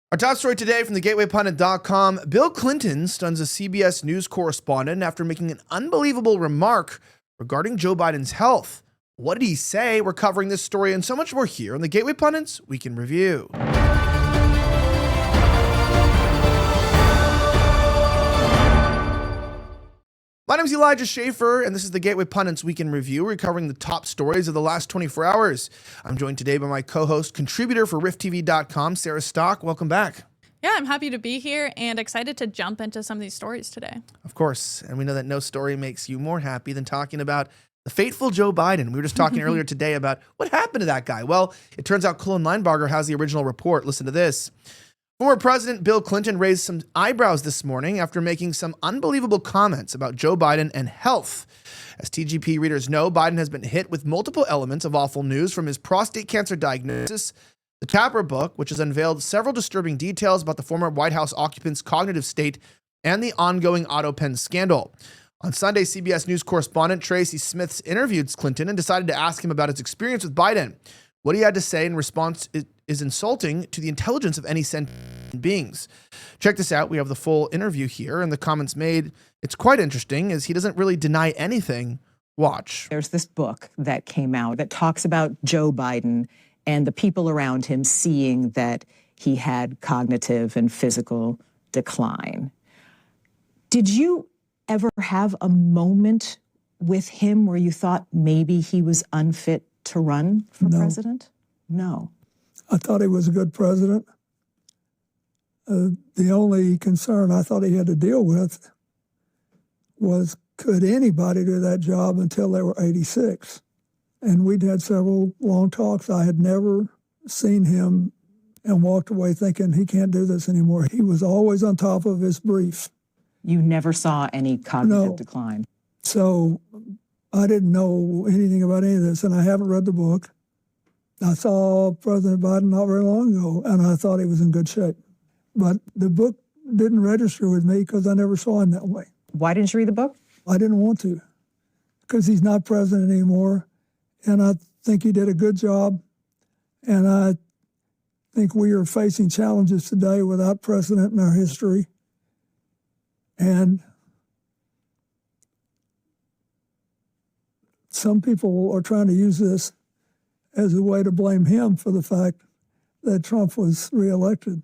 Our top story today from the GatewayPundit.com. Bill Clinton stuns a CBS News correspondent after making an unbelievable remark regarding Joe Biden's health. What did he say? We're covering this story and so much more here on the Gateway Pundits Week in Review. My name is Elijah Schaffer, and this is the Gateway Pundits Week in Review. We're covering the top stories of the last 24 hours. I'm joined today by my co-host, contributor for RiffTV.com, Sarah Stock. Welcome back. Yeah, I'm happy to be here and excited to jump into some of these stories today. Of course, and we know that no story makes you more happy than talking about the fateful Joe Biden. We were just talking earlier today about what happened to that guy. Well, it turns out Cullen Linebarger has the original report. Listen to this. Former President Bill Clinton raised some eyebrows this morning after making some unbelievable comments about Joe Biden and health. As TGP readers know, Biden has been hit with multiple elements of awful news, from his prostate cancer diagnosis, the Tapper book, which has unveiled several disturbing details about the former White House occupant's cognitive state, and the ongoing AutoPen scandal. On Sunday, CBS News correspondent Tracy Smiths interviewed Clinton and decided to ask him about his experience with Biden. What he had to say in response is insulting to the intelligence of any sentient beings. Check this out. We have the full interview here, and the comments made. It's quite interesting, as he doesn't really deny anything. Watch. There's this book that came out that talks about Joe Biden and the people around him seeing that he had cognitive and physical decline. Did you ever have a moment with him where you thought maybe he was unfit to run for president? No. I thought he was a good president. The only concern I thought he had to deal with was, could anybody do that job until they were 86? And we'd had several long talks. I had never seen him and walked away thinking he can't do this anymore. He was always on top of his brief. You never saw any cognitive decline? So I didn't know anything about any of this, and I haven't read the book. I saw President Biden not very long ago, and I thought he was in good shape. But the book didn't register with me because I never saw him that way. Why didn't you read the book? I didn't want to, because he's not president anymore, and I think he did a good job, and I think we are facing challenges today without precedent in our history. And some people are trying to use this as a way to blame him for the fact that Trump was reelected.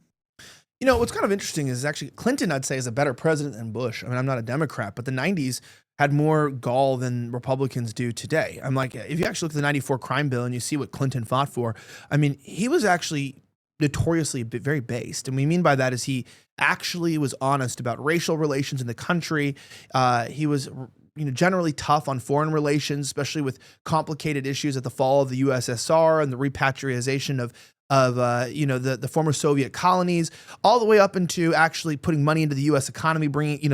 You know, what's kind of interesting is actually Clinton, I'd say, is a better president than Bush. I mean, I'm not a Democrat, but the 90s had more gall than Republicans do today. I'm like, if you actually look at the 94 crime bill and you see what Clinton fought for, I mean, he was actually notoriously very based. And we mean by that is he actually was honest about racial relations in the country. He was generally tough on foreign relations, especially with complicated issues at the fall of the USSR and the repatriation of the former Soviet colonies, all the way up into actually putting money into the U.S. economy,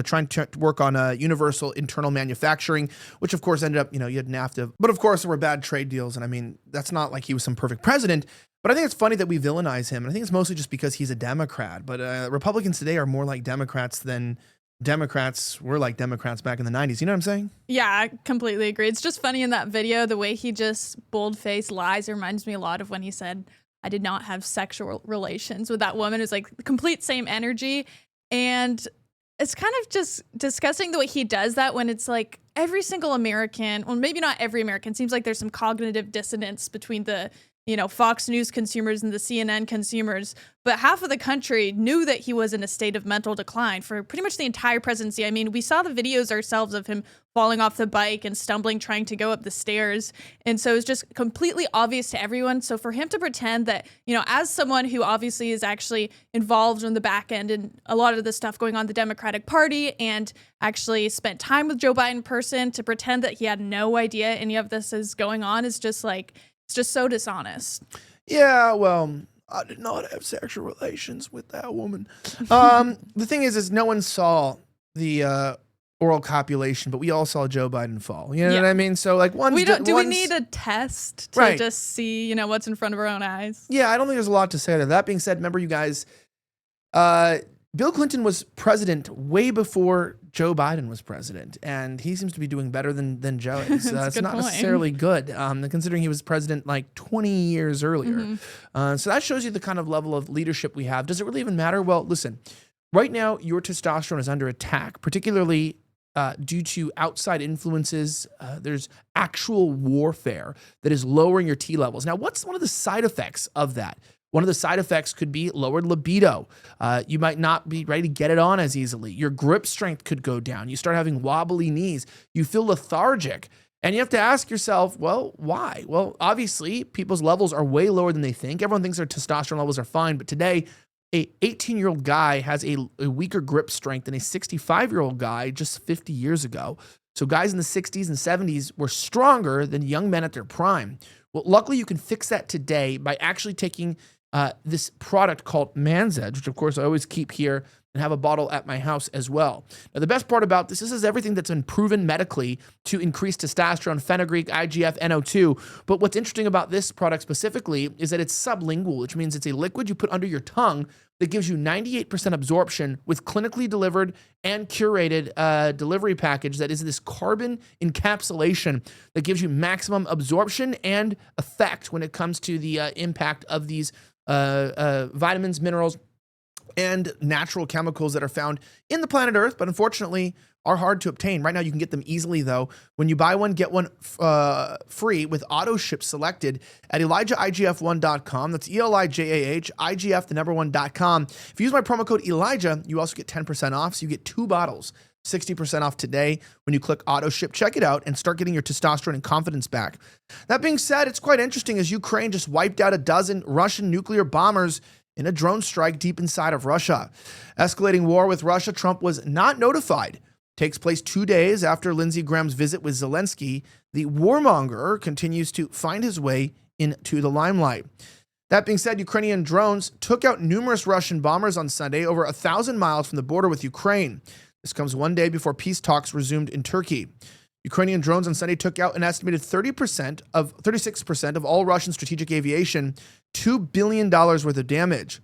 trying to work on a universal internal manufacturing, which of course ended up, you had NAFTA. But of course there were bad trade deals. And I mean, that's not like he was some perfect president. But I think it's funny that we villainize him. And I think it's mostly just because he's a Democrat. But Republicans today are more like Democrats than Democrats were like Democrats back in the 90s. You know what I'm saying? Yeah, I completely agree. It's just funny in that video, the way he just bold-faced lies. It reminds me a lot of when he said, I did not have sexual relations with that woman. It's like the complete same energy. And it's kind of just disgusting the way he does that when it's like every single American, well, maybe not every American, seems like there's some cognitive dissonance between the Fox News consumers and the CNN consumers, but half of the country knew that he was in a state of mental decline for pretty much the entire presidency. I mean, we saw the videos ourselves of him falling off the bike and stumbling, trying to go up the stairs. And so it's just completely obvious to everyone. So for him to pretend that, as someone who obviously is actually involved in the back end and a lot of the stuff going on in the Democratic Party and actually spent time with Joe Biden in person, to pretend that he had no idea any of this is going on is just like, it's just so dishonest. Yeah, well, I did not have sexual relations with that woman. The thing is no one saw the oral copulation, but we all saw Joe Biden fall. You know what I mean? So like we need a test to just see, what's in front of our own eyes? Yeah, I don't think there's a lot to say to that. That being said, remember you guys, Bill Clinton was president way before Joe Biden was president, and he seems to be doing better than Joe is. It's not necessarily good, considering he was president like 20 years earlier. So that shows you the kind of level of leadership we have. Does it really even matter? Well, listen, right now your testosterone is under attack, particularly due to outside influences. There's actual warfare that is lowering your T levels. Now, what's one of the side effects of that? One of the side effects could be lowered libido. You might not be ready to get it on as easily. Your grip strength could go down. You start having wobbly knees. You feel lethargic. And you have to ask yourself, well, why? Well, obviously, people's levels are way lower than they think. Everyone thinks their testosterone levels are fine, but today, a 18-year-old guy has a weaker grip strength than a 65-year-old guy just 50 years ago. So guys in the 60s and 70s were stronger than young men at their prime. Well, luckily, you can fix that today by actually taking this product called Man's Edge, which of course I always keep here and have a bottle at my house as well. Now, the best part about this is everything that's been proven medically to increase testosterone, fenugreek, IGF, NO2. But what's interesting about this product specifically is that it's sublingual, which means it's a liquid you put under your tongue that gives you 98% absorption with clinically delivered and curated delivery package that is this carbon encapsulation that gives you maximum absorption and effect when it comes to the impact of these vitamins, minerals, and natural chemicals that are found in the planet Earth, but unfortunately are hard to obtain. Right now, you can get them easily, though. When you buy one, get one free with auto ship selected at ElijahIGF1.com. That's ELIJAH, IGF, the number 1.com. If you use my promo code Elijah, you also get 10% off, so you get 2 bottles. 60% off today when you click auto ship. Check it out and start getting your testosterone and confidence back. That being said, it's quite interesting as Ukraine just wiped out a dozen Russian nuclear bombers in a drone strike deep inside of Russia. Escalating war with Russia, Trump was not notified. Takes place 2 days after Lindsey Graham's visit with Zelensky. The warmonger continues to find his way into the limelight. That being said, Ukrainian drones took out numerous Russian bombers on Sunday over 1,000 miles from the border with Ukraine. This comes 1 day before peace talks resumed in Turkey. Ukrainian drones on Sunday took out an estimated 36% of all Russian strategic aviation, $2 billion worth of damage.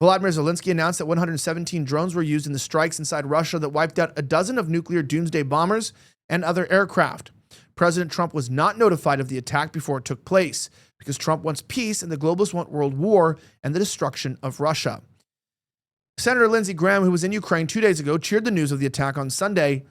Volodymyr Zelensky announced that 117 drones were used in the strikes inside Russia that wiped out a dozen of nuclear doomsday bombers and other aircraft. President Trump was not notified of the attack before it took place because Trump wants peace and the globalists want world war and the destruction of Russia. Senator Lindsey Graham, who was in Ukraine 2 days ago, cheered the news of the attack on Sunday.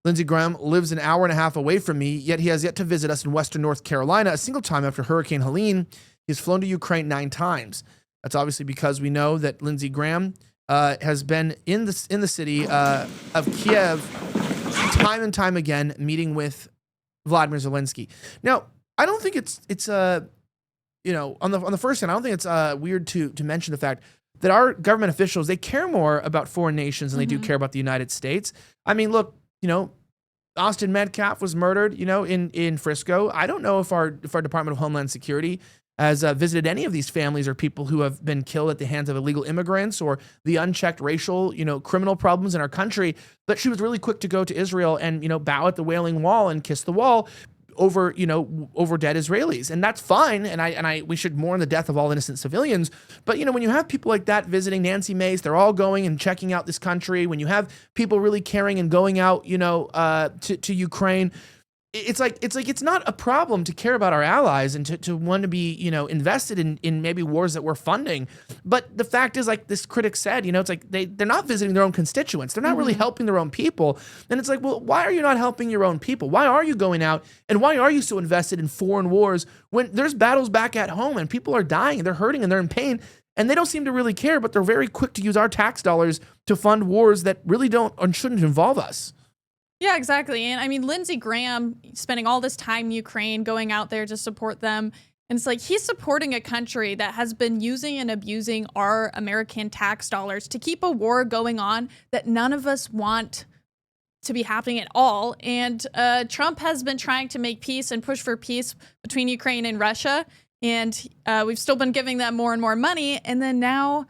Lindsey Graham lives an hour and a half away from me, yet he has yet to visit us in Western North Carolina a single time after Hurricane Helene. He's flown to Ukraine 9 times. That's obviously because we know that Lindsey Graham has been in the city of Kiev time and time again, meeting with Volodymyr Zelensky. Now, I don't think it's on the first hand, I don't think it's weird to mention the fact that our government officials, they care more about foreign nations than they do care about the United States. I mean, look, Austin Metcalf was murdered, in Frisco. I don't know if our Department of Homeland Security has visited any of these families or people who have been killed at the hands of illegal immigrants or the unchecked racial, criminal problems in our country. But she was really quick to go to Israel and, bow at the Wailing Wall and kiss the wall over dead Israelis. And that's fine. And we should mourn the death of all innocent civilians. But, when you have people like that visiting Nancy Mace, they're all going and checking out this country. When you have people really caring and going out, to Ukraine, it's not a problem to care about our allies and to want to be, invested in maybe wars that we're funding. But the fact is, like this critic said, it's like they're not visiting their own constituents. They're not really helping their own people. And it's like, well, why are you not helping your own people? Why are you going out? And why are you so invested in foreign wars when there's battles back at home and people are dying and they're hurting and they're in pain? And they don't seem to really care, but they're very quick to use our tax dollars to fund wars that really don't or shouldn't involve us. Yeah, exactly. And I mean, Lindsey Graham spending all this time in Ukraine, going out there to support them. And it's like he's supporting a country that has been using and abusing our American tax dollars to keep a war going on that none of us want to be happening at all. And Trump has been trying to make peace and push for peace between Ukraine and Russia. And we've still been giving them more and more money. And then now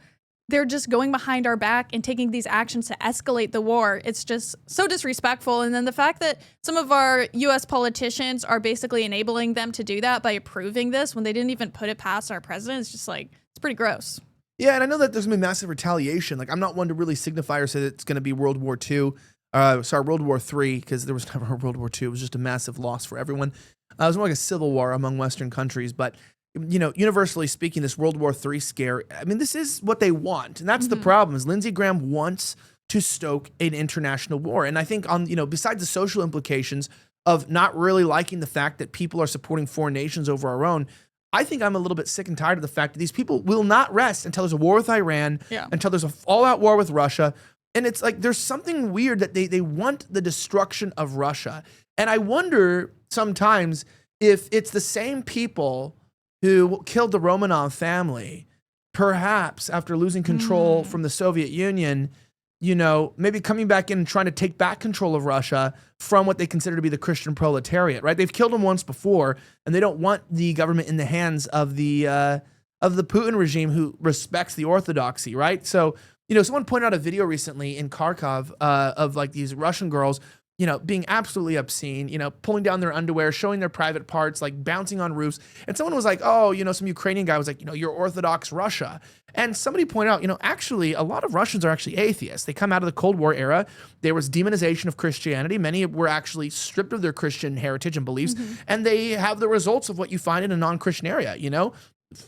they're just going behind our back and taking these actions to escalate the war. It's just so disrespectful. And then the fact that some of our U.S. politicians are basically enabling them to do that by approving this when they didn't even put it past our president is just like, it's pretty gross. Yeah, and I know that there's gonna be massive retaliation. Like, I'm not one to really signify or say that it's gonna be World War II, World War III, because there was never a World War II. It was just a massive loss for everyone. It was more like a civil war among Western countries, but universally speaking, this World War III scare, I mean, this is what they want, and that's the problem. Is Lindsey Graham wants to stoke an international war, and I think besides the social implications of not really liking the fact that people are supporting foreign nations over our own, I think I'm a little bit sick and tired of the fact that these people will not rest until there's a war with Iran, until there's a all-out war with Russia. And it's like there's something weird that they want the destruction of Russia. And I wonder sometimes if it's the same people who killed the Romanov family, perhaps after losing control from the Soviet Union, maybe coming back in and trying to take back control of Russia from what they consider to be the Christian proletariat, right? They've killed them once before, and they don't want the government in the hands of the Putin regime who respects the orthodoxy, right? So, someone pointed out a video recently in Kharkov of like these Russian girls, being absolutely obscene, pulling down their underwear, showing their private parts, like bouncing on roofs. And someone was like, oh, some Ukrainian guy was like, you're Orthodox Russia. And somebody pointed out, actually, a lot of Russians are actually atheists. They come out of the Cold War era. There was demonization of Christianity. Many were actually stripped of their Christian heritage and beliefs. And they have the results of what you find in a non-Christian area,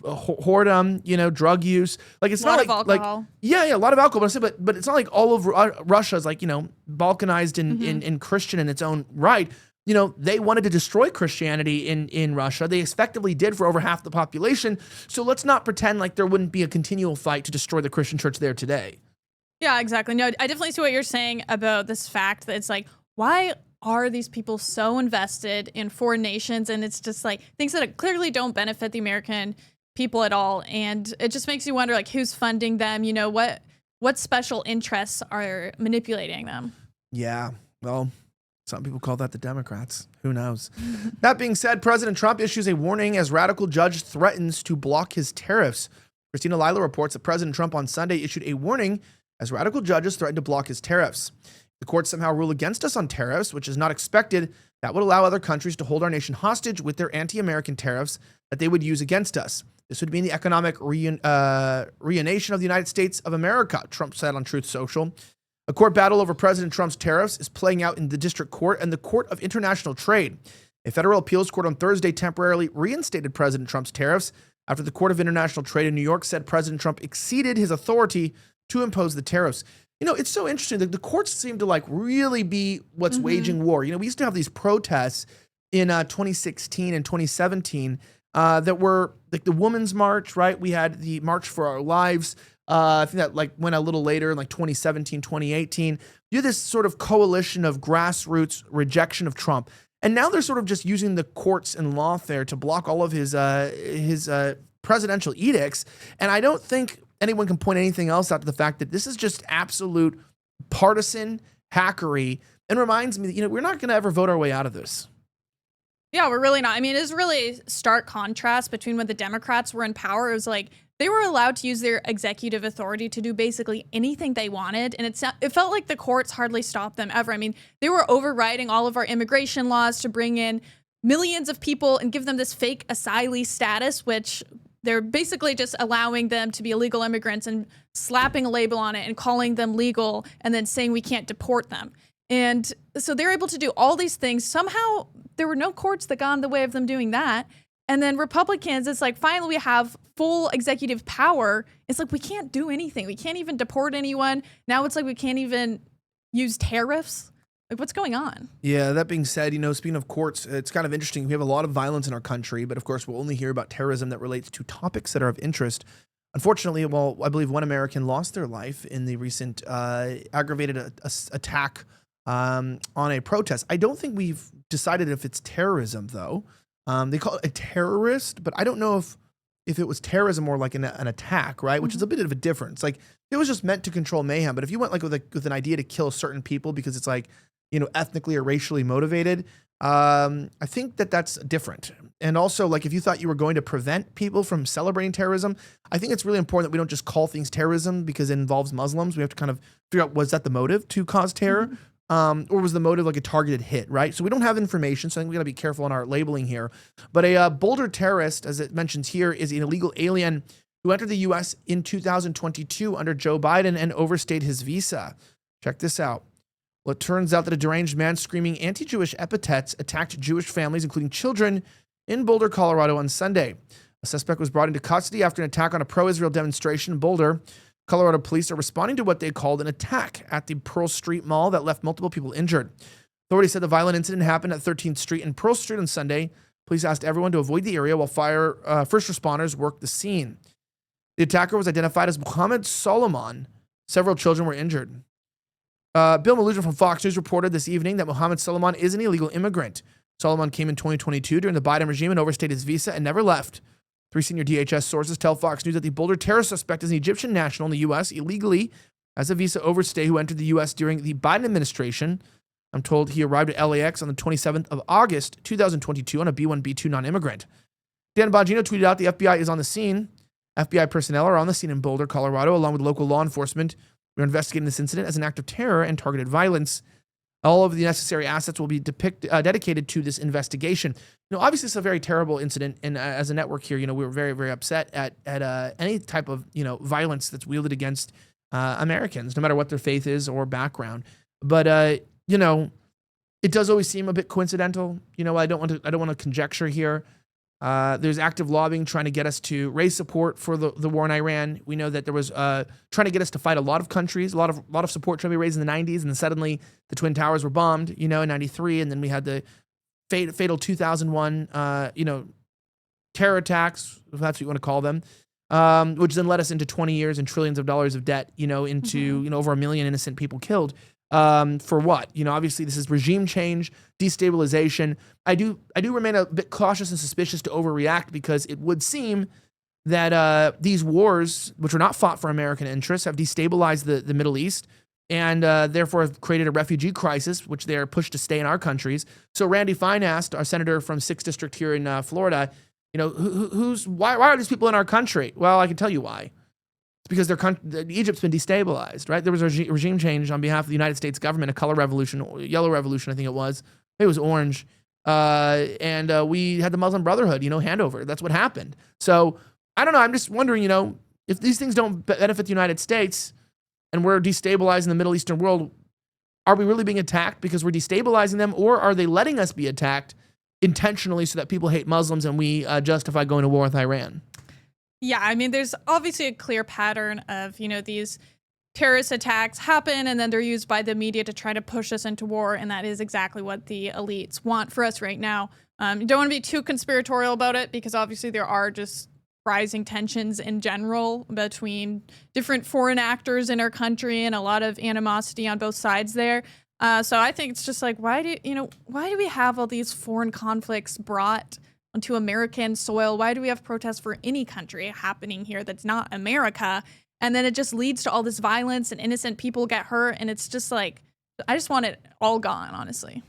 whoredom, drug use. Like it's not like alcohol. A lot of alcohol. But it's not like all of Russia is like balkanized in Christian in its own right. They wanted to destroy Christianity in Russia. They effectively did for over half the population. So let's not pretend like there wouldn't be a continual fight to destroy the Christian church there today. Yeah, exactly. No, I definitely see what you're saying about this fact that it's like, why are these people so invested in foreign nations? And it's just like things that clearly don't benefit the American people at all. And it just makes you wonder, like, who's funding them? What special interests are manipulating them? Yeah, well, some people call that the Democrats. Who knows? That being said, President Trump issues a warning as radical judge threatens to block his tariffs. Christina Lila reports that President Trump on Sunday issued a warning as radical judges threaten to block his tariffs. The courts somehow rule against us on tariffs, which is not expected. That would allow other countries to hold our nation hostage with their anti-American tariffs that they would use against us. This would mean the economic reunition of the United States of America, Trump said on Truth Social. A court battle over President Trump's tariffs is playing out in the District Court and the Court of International Trade. A federal appeals court on Thursday temporarily reinstated President Trump's tariffs after the Court of International Trade in New York said President Trump exceeded his authority to impose the tariffs. It's so interesting that the courts seem to really be what's waging war. We used to have these protests in 2016 and 2017 that were like the Women's March, right? We had the March for Our Lives. I think that went a little later in 2017, 2018. You had this sort of coalition of grassroots rejection of Trump. And now they're sort of just using the courts and lawfare to block all of his presidential edicts. And I don't think anyone can point anything else out to the fact that this is just absolute partisan hackery and reminds me that, we're not going to ever vote our way out of this. Yeah, we're really not. I mean, it's really stark contrast between when the Democrats were in power. It was like they were allowed to use their executive authority to do basically anything they wanted. And it felt like the courts hardly stopped them ever. I mean, they were overriding all of our immigration laws to bring in millions of people and give them this fake asylee status, which they're basically just allowing them to be illegal immigrants and slapping a label on it and calling them legal and then saying we can't deport them. And so they're able to do all these things. Somehow there were no courts that got in the way of them doing that. And then Republicans, it's like, finally we have full executive power. It's like, we can't do anything. We can't even deport anyone. Now it's like we can't even use tariffs. Like, what's going on? Yeah, that being said, speaking of courts, it's kind of interesting. We have a lot of violence in our country, but of course we'll only hear about terrorism that relates to topics that are of interest. Unfortunately, I believe one American lost their life in the recent aggravated attack on a protest. I don't think we've decided if it's terrorism, though. They call it a terrorist, but I don't know if it was terrorism or like an attack, right? Which is a bit of a difference. Like, it was just meant to control mayhem. But if you went with an idea to kill certain people because it's ethnically or racially motivated, I think that's different. And also, if you thought you were going to prevent people from celebrating terrorism, I think it's really important that we don't just call things terrorism because it involves Muslims. We have to kind of figure out, was that the motive to cause terror? Or was the motive a targeted hit, right? So we don't have information, so I think we got to be careful on our labeling here. But a Boulder terrorist, as it mentions here, is an illegal alien who entered the U.S. in 2022 under Joe Biden and overstayed his visa. Check this out. Well, it turns out that a deranged man screaming anti-Jewish epithets attacked Jewish families, including children, in Boulder, Colorado on Sunday. A suspect was brought into custody after an attack on a pro-Israel demonstration in Boulder. Colorado police are responding to what they called an attack at the Pearl Street Mall that left multiple people injured. Authorities said the violent incident happened at 13th Street and Pearl Street on Sunday. Police asked everyone to avoid the area while first responders worked the scene. The attacker was identified as Mohammed Solomon. Several children were injured. Bill Maluzhin from Fox News reported this evening that Mohammed Solomon is an illegal immigrant. Solomon came in 2022 during the Biden regime and overstayed his visa and never left. 3 senior DHS sources tell Fox News that the Boulder terrorist suspect is an Egyptian national in the U.S. illegally as a visa overstay who entered the U.S. during the Biden administration. I'm told he arrived at LAX on the 27th of August, 2022 on a B-1, B-2 non-immigrant. Dan Bongino tweeted out the FBI is on the scene. FBI personnel are on the scene in Boulder, Colorado, along with local law enforcement. We're investigating this incident as an act of terror and targeted violence. All of the necessary assets will be dedicated to this investigation. Obviously, it's a very terrible incident, and as a network here, we were very, very upset at any type of violence that's wielded against Americans, no matter what their faith is or background. But it does always seem a bit coincidental. I don't want to conjecture here. There's active lobbying trying to get us to raise support for the war in Iran. We know that there was trying to get us to fight a lot of countries, a lot of support trying to be raised in the 90s, and then suddenly the Twin Towers were bombed, in 93, and then we had the fatal 2001, terror attacks, if that's what you want to call them, which then led us into 20 years and trillions of dollars of debt, into over 1 million innocent people killed. For what? Obviously this is regime change, destabilization. I do remain a bit cautious and suspicious to overreact because it would seem that these wars, which are not fought for American interests, have destabilized the Middle East and therefore have created a refugee crisis, which they are pushed to stay in our countries. So Randy Fine asked, our senator from 6th District here in Florida, why are these people in our country? Well, I can tell you why. Because Egypt's been destabilized, right? There was a regime change on behalf of the United States government, a color revolution, yellow revolution, I think it was. It was orange. And we had the Muslim Brotherhood, handover. That's what happened. So I don't know. I'm just wondering, if these things don't benefit the United States and we're destabilizing the Middle Eastern world, are we really being attacked because we're destabilizing them, or are they letting us be attacked intentionally so that people hate Muslims and we justify going to war with Iran? Yeah, I mean, there's obviously a clear pattern of, these terrorist attacks happen and then they're used by the media to try to push us into war. And that is exactly what the elites want for us right now. You don't want to be too conspiratorial about it because obviously there are just rising tensions in general between different foreign actors in our country and a lot of animosity on both sides there. So I think it's just like, why do we have all these foreign conflicts brought onto American soil? Why do we have protests for any country happening here that's not America? And then it just leads to all this violence and innocent people get hurt. And it's just like, I just want it all gone, honestly.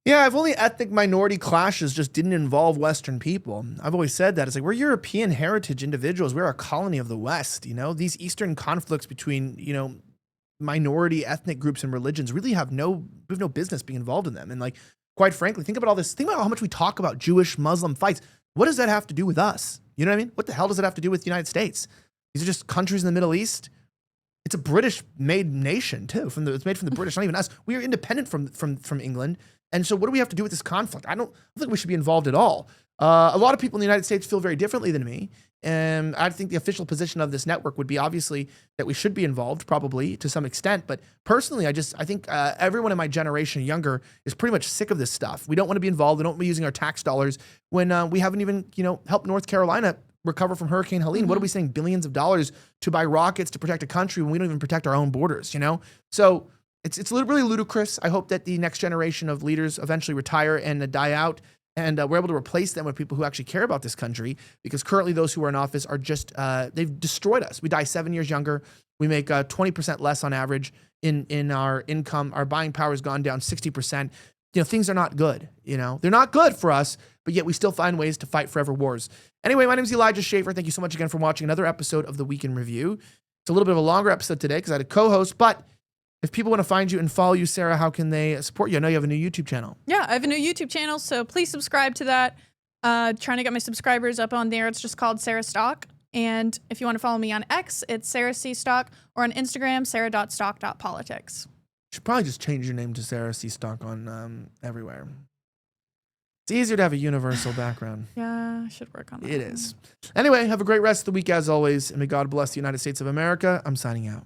Yeah, if only ethnic minority clashes just didn't involve Western people. I've always said that. It's like, we're European heritage individuals. We're a colony of the West, These Eastern conflicts between, minority ethnic groups and religions really we have no business being involved in them. And like, quite frankly, think about all this. Think about how much we talk about Jewish Muslim fights. What does that have to do with us? You know what I mean? What the hell does it have to do with the United States? These are just countries in the Middle East. It's a British-made nation too. It's made from the British, not even us. We are independent from England. And so what do we have to do with this conflict? I don't think we should be involved at all. A lot of people in the United States feel very differently than me. And I think the official position of this network would be obviously that we should be involved, probably to some extent. But personally, I think everyone in my generation younger is pretty much sick of this stuff. We don't want to be involved. We don't want to be using our tax dollars when we haven't even, helped North Carolina recover from Hurricane Helene. What are we saying? Billions of dollars to buy rockets to protect a country when we don't even protect our own borders, So it's really ludicrous. I hope that the next generation of leaders eventually retire and die out. And we're able to replace them with people who actually care about this country, because currently those who are in office are just, they've destroyed us. We die 7 years younger. We make 20% less on average in our income. Our buying power has gone down 60%. Things are not good. They're not good for us, but yet we still find ways to fight forever wars. Anyway, my name is Elijah Schaffer. Thank you so much again for watching another episode of the Week in Review. It's a little bit of a longer episode today because I had a co-host, but if people want to find you and follow you, Sarah, how can they support you? I know you have a new YouTube channel. Yeah, I have a new YouTube channel, so please subscribe to that. Trying to get my subscribers up on there. It's just called Sarah Stock. And if you want to follow me on X, it's Sarah C. Stock, or on Instagram, sarah.stock.politics. You should probably just change your name to Sarah C. Stock on everywhere. It's easier to have a universal background. Yeah, I should work on that. It is. Anyway, have a great rest of the week as always, and may God bless the United States of America. I'm signing out.